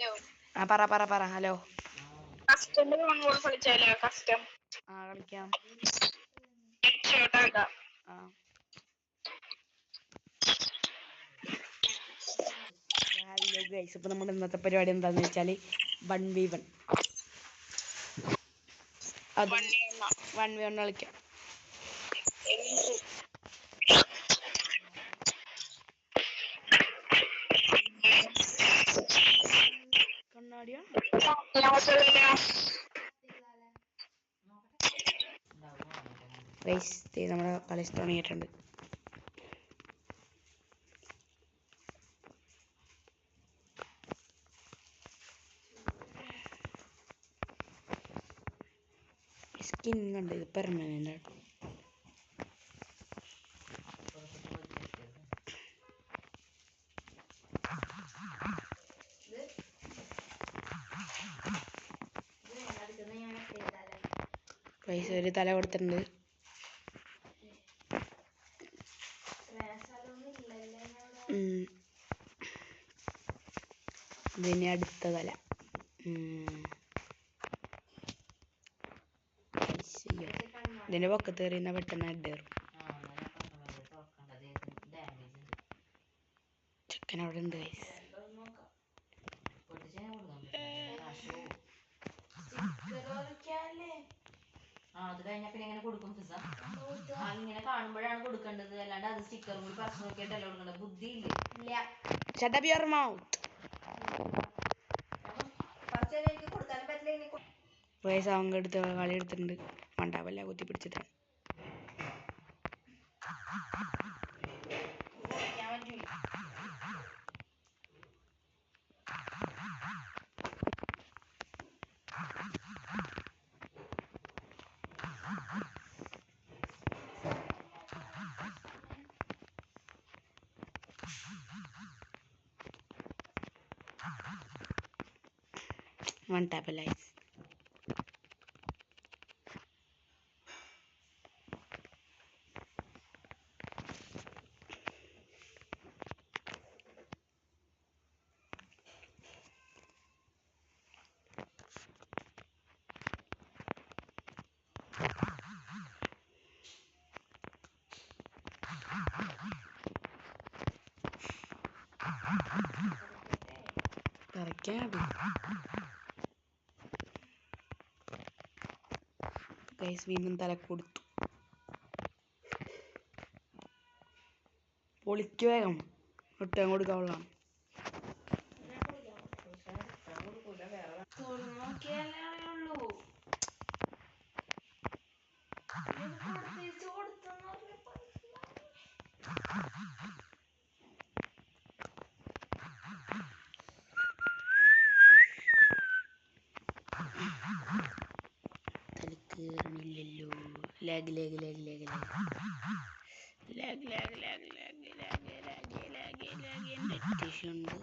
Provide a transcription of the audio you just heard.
ആ പറ പറ പറ ഹലോ. കളിക്കാം. ഹലോ ഗൈസ്, ഇപ്പൊ നമ്മുടെ ഇന്നത്തെ പരിപാടി എന്താന്ന് വെച്ചാല് 1v1. അത് 1v1 കളിക്കാം. കണ്ണാടിയാ ഗൈസ്, നമ്മുടെ കളി തുടങ്ങിയിട്ടുണ്ട്. സ്കിൻ കണ്ട് ഇത് പെർമനന്റ് ആയിട്ട്. ഗൈസ് ഒരു തല കൊടുത്തിട്ടുണ്ട്. ഇതിന് അടുത്ത തല. ഇതിന്റെ പൊക്കത്ത് കയറിയുന്ന പെട്ടെന്ന് അഡേറും. ചെക്കൻ അവിടെ ഉണ്ട് ഗൈസ്. അത് കഴിഞ്ഞാൽ പിന്നെ എങ്ങനെ കൊടുക്കും പിസ? ഇങ്ങനെ കാണുമ്പോഴാണ് കൊടുക്കേണ്ടത്, അല്ലാണ്ട് അത് സ്റ്റിക്കർ കൂടി പറിച്ചു നോക്കിയിട്ടല്ല കൊടുക്കേണ്ടത്. ബുദ്ധിയില്ല. Shut up your mouth. കൊടുക്കാനും പറ്റില്ല. വയസ്സ് അവങ്ക എടുത്ത് കളി എടുത്തിട്ടുണ്ട്. മണ്ടാവല്ല കുത്തി പിടിച്ചിട്ടാണ്. One tap alive. ഗൈസ് വീണ്ടും തല കൊടുത്തു. പൊളിക്ക് വേഗം ഒട്ടാൻ കൊടുക്കാവുള്ളതാണ്. തലക്കേറണില്ലല്ലോ. Lag lag lag lag lag lag lag lag lag lag lag lag നെറ്റിഷുണ്ട്.